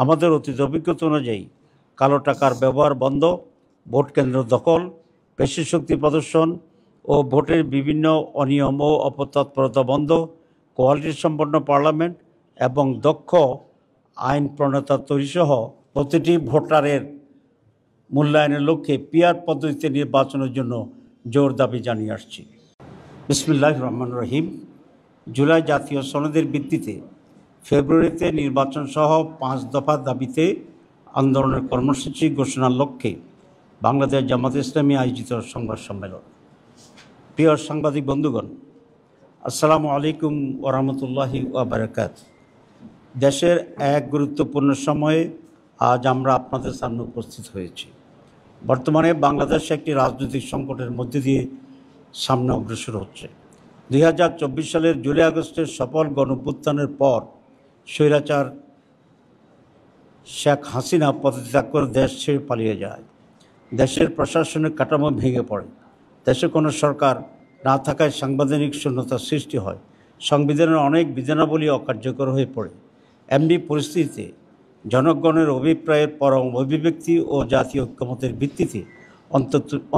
আমাদের অতীত অভিজ্ঞতা অনুযায়ী কালো টাকার ব্যবহার বন্ধ, ভোট কেন্দ্র দখল, পেশি শক্তি প্রদর্শন ও ভোটের বিভিন্ন অনিয়ম ও অপতৎপরতা বন্ধ, কোয়ালিটি সম্পন্ন পার্লামেন্ট এবং দক্ষ আইন প্রণেতা তৈরিসহ প্রতিটি ভোটারের মূল্যায়নের লক্ষ্যে পিআর পদ্ধতিতে নির্বাচনের জন্য জোর দাবি জানিয়ে আসছি। বিসমিল্লাহির রহমানির রহিম। জুলাই জাতীয় সনদের ভিত্তিতে ফেব্রুয়ারিতে নির্বাচন সহ 5 দফা দাবিতে আন্দোলনের কর্মসূচি ঘোষণার লক্ষ্যে বাংলাদেশ জামাত ইসলামী আয়োজিত সংবাদ সম্মেলন। প্রিয় সাংবাদিক বন্ধুগণ, আসসালামু আলাইকুম ওয়া রাহমাতুল্লাহি ওয়া বারাকাতুহু। দেশের এক গুরুত্বপূর্ণ সময়ে আজ আমরা আপনাদের সামনে উপস্থিত হয়েছি। বর্তমানে বাংলাদেশ একটি রাজনৈতিক সংকটের মধ্যে দিয়ে সামনে অগ্রসর হচ্ছে। 2024 সালের জুলাই আগস্টের সফল গণঅভ্যুত্থানের পর স্বৈরাচার শেখ হাসিনা পদত্যাগ করে দেশ ছেড়ে পালিয়ে যায়। দেশের প্রশাসনিক কাঠামো ভেঙে পড়ে। দেশে কোনো সরকার না থাকায় সাংবিধানিক শূন্যতার সৃষ্টি হয়। সংবিধানের অনেক বিধানাবলী অকার্যকর হয়ে পড়ে। এমনি পরিস্থিতিতে জনগণের অভিপ্রায়ের পরম অভিব্যক্তি ও জাতীয় ঐক্যমতের ভিত্তিতে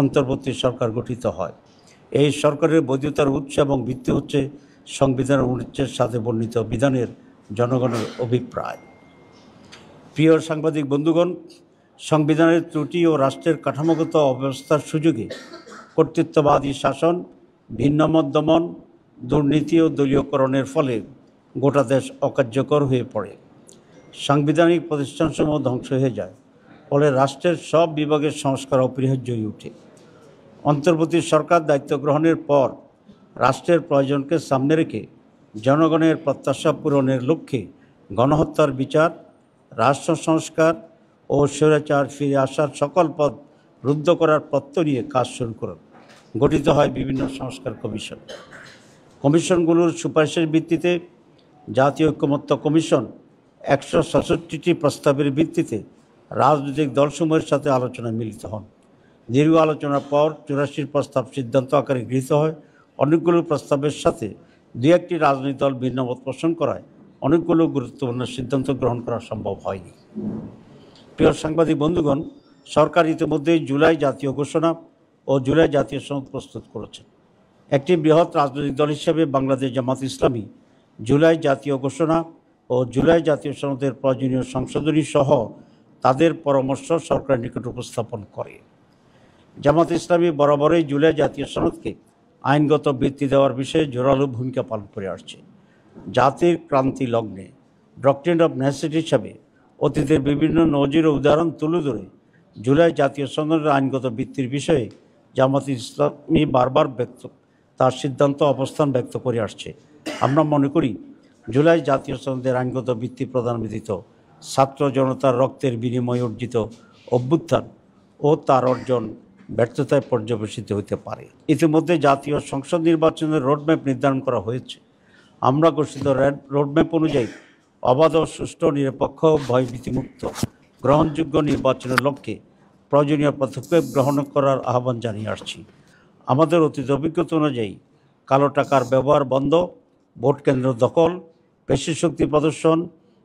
অন্তর্বর্তী সরকার গঠিত হয়। এই সরকারের বৈধতার উৎস এবং ভিত্তি হচ্ছে সংবিধানের অনুচ্ছেদ 7 বর্ণিত বিধানের জনগণের অভিপ্রায়। প্রিয় সাংবাদিক বন্ধুগণ, সংবিধানের ত্রুটি ও রাষ্ট্রের কাঠামোগত অব্যবস্থার সুযোগে কর্তৃত্ববাদী শাসন, ভিন্নমত দমন, দুর্নীতি ও দলীয়করণের ফলে গোটা দেশ অকার্যকর হয়ে পড়ে। সাংবিধানিক প্রতিষ্ঠানসমূহ ধ্বংস হয়ে যায়। ফলে রাষ্ট্রের সব বিভাগের সংস্কার অপরিহার্য হয়ে ওঠে। অন্তর্বর্তী সরকার দায়িত্ব গ্রহণের পর রাষ্ট্রের প্রয়োজনকে সামনে রেখে জনগণের প্রত্যাশা পূরণের লক্ষ্যে গণহত্যার বিচার, রাষ্ট্র সংস্কার ও স্বৈরাচার ফিরে আসার সকল পথ রুদ্ধ করার প্রত্যয় নিয়ে কাজ শুরু করেন। গঠিত হয় বিভিন্ন সংস্কার কমিশন। কমিশনগুলোর সুপারিশের ভিত্তিতে জাতীয় ঐক্যমত্য কমিশন 167টি প্রস্তাবের ভিত্তিতে রাজনৈতিক দলসমূহের সাথে আলোচনায় মিলিত হন। দীর্ঘ আলোচনার পর 84 প্রস্তাব সিদ্ধান্ত আকারে গৃহীত হয়। অনেকগুলো প্রস্তাবের সাথে 2-1টি রাজনৈতিক দল ভিন্নমত পোষণ করায় অনেকগুলো গুরুত্বপূর্ণ সিদ্ধান্ত গ্রহণ করা সম্ভব হয়নি। প্রিয় সাংবাদিক বন্ধুগণ, সরকার ইতিমধ্যেই জুলাই জাতীয় ঘোষণা ও জুলাই জাতীয় সনদ প্রস্তুত করেছেন। একটি বৃহৎ রাজনৈতিক দল হিসেবে বাংলাদেশ জামাত ইসলামী জুলাই জাতীয় ঘোষণা ও জুলাই জাতীয় সনদের প্রয়োজনীয় সংশোধনী সহ তাদের পরামর্শ সরকারের নিকট উপস্থাপন করে। জামাত ইসলামী বরাবরই জুলাই জাতীয় সনদকে আইনগত ভিত্তি দেওয়ার বিষয়ে জোরালো ভূমিকা পালন করে আসছে। জাতির ক্রান্তি লগ্নে ডক্ট্রিন অফ নেসেসিটি হিসাবে অতীতের বিভিন্ন নজির ও উদাহরণ তুলে ধরে জুলাই জাতীয় সনদের আইনগত ভিত্তির বিষয়ে জামাত ইসলামী বারবার তার সিদ্ধান্ত অবস্থান ব্যক্ত করে আসছে। আমরা মনে করি জুলাই জাতীয় সনদের আইনগত ভিত্তি প্রদান ব্যতীত ছাত্র জনতার রক্তের বিনিময়ে অর্জিত অভ্যুত্থান ও তার অর্জন ব্যর্থতায় পর্যবেসিত হতে পারে। ইতিমধ্যে জাতীয় সংসদ নির্বাচনের রোডম্যাপ নির্ধারণ করা হয়েছে। আমরা ঘোষিত রোডম্যাপ অনুযায়ী অবাধ, সুষ্ঠু, নিরপেক্ষ, ভয়ভীতিমুক্ত, গ্রহণযোগ্য নির্বাচনের লক্ষ্যে প্রয়োজনীয় পদক্ষেপ গ্রহণ করার আহ্বান জানিয়ে আসছি। আমাদের অতীত অভিজ্ঞতা অনুযায়ী কালো টাকার ব্যবহার বন্ধ, ভোট কেন্দ্র দখল, পেশি শক্তি প্রদর্শন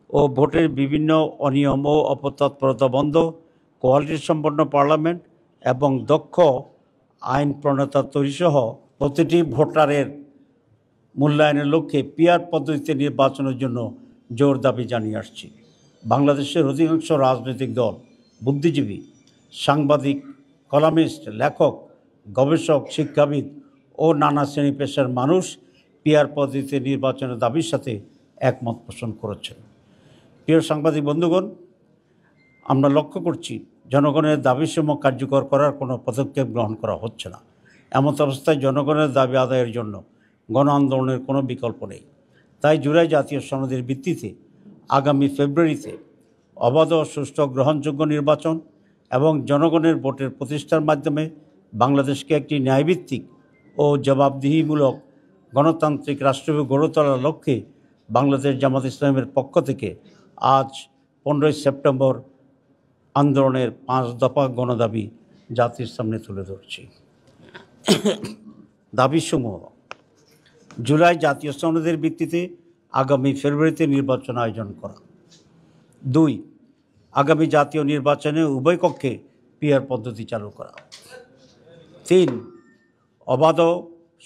ও ভোটের বিভিন্ন অনিয়ম ও অপতৎপরতা বন্ধ, কোয়ালিটি সম্পন্ন পার্লামেন্ট এবং দক্ষ আইন প্রণেতা তৈরিসহ প্রতিটি ভোটারের মূল্যায়নের লক্ষ্যে পিআর পদ্ধতিতে নির্বাচনের জন্য জোর দাবি জানিয়ে আসছি। বাংলাদেশের অধিকাংশ রাজনৈতিক দল, বুদ্ধিজীবী, সাংবাদিক, কলামিস্ট, লেখক, গবেষক, শিক্ষাবিদ ও নানা শ্রেণী পেশার মানুষ পিআর পদ্ধতিতে নির্বাচনের দাবির সাথে একমত পোষণ করেছেন। প্রিয় সাংবাদিক বন্ধুগণ, আমরা লক্ষ্য করছি জনগণের দাবিসমূহ কার্যকর করার কোনো পদক্ষেপ গ্রহণ করা হচ্ছে না। এমন অবস্থায় জনগণের দাবি আদায়ের জন্য গণ আন্দোলনের কোনো বিকল্প নেই। তাই জুলাই জাতীয় সনদের ভিত্তিতে আগামী ফেব্রুয়ারিতে অবাধ, সুষ্ঠু, গ্রহণযোগ্য নির্বাচন এবং জনগণের ভোটের প্রতিষ্ঠার মাধ্যমে বাংলাদেশকে একটি ন্যায়ভিত্তিক ও জবাবদিহিমূলক গণতান্ত্রিক রাষ্ট্র গড়ে তোলার লক্ষ্যে বাংলাদেশ জামাত ইসলামের পক্ষ থেকে আজ 15 সেপ্টেম্বর আন্দোলনের 5 দফা গণদাবি জাতির সামনে তুলে ধরছি। দাবিসমূহ: জুলাই জাতীয় সনদের ভিত্তিতে আগামী ফেব্রুয়ারিতে নির্বাচন আয়োজন করা। 2, আগামী জাতীয় নির্বাচনে উভয় কক্ষে পিআর পদ্ধতি চালু করা। 3. অবাধ,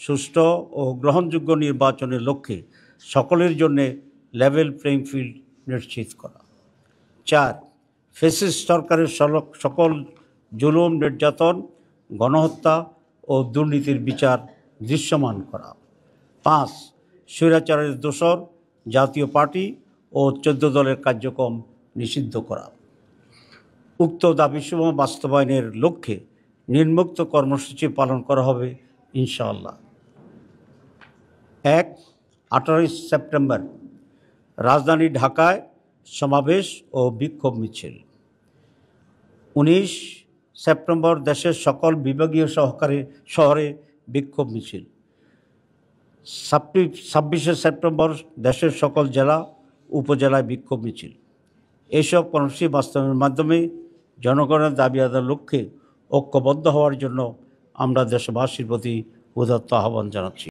সুষ্ঠু ও গ্রহণযোগ্য নির্বাচনের লক্ষ্যে সকলের জন্য লেভেল প্লেইং ফিল্ড নিশ্চিত করা। 4. ফ্যাসিস্ট সরকারের সকল জুলুম, নির্যাতন, গণহত্যা ও দুর্নীতির বিচার দৃশ্যমান করা। 5. স্বৈরাচারের দোসর জাতীয় পার্টি ও 14 দলের কার্যক্রম নিষিদ্ধ করা। উক্ত দাবিসমূহ বাস্তবায়নের লক্ষ্যে নিম্নোক্ত কর্মসূচি পালন করা হবে ইনশাআল্লাহ। 1. 18 সেপ্টেম্বর রাজধানী ঢাকায় সমাবেশ ও বিক্ষোভ মিছিল। 19 সেপ্টেম্বর দেশের সকল বিভাগীয় শহরে বিক্ষোভ মিছিল। 26 সেপ্টেম্বর দেশের সকল জেলা উপজেলায় বিক্ষোভ মিছিল। এইসব কর্মসূচি বাস্তবায়নের মাধ্যমে জনগণের দাবি আদায়ের লক্ষ্যে ঐক্যবদ্ধ হওয়ার জন্য আমরা দেশবাসীর প্রতি উদাত্ত আহ্বান জানাচ্ছি।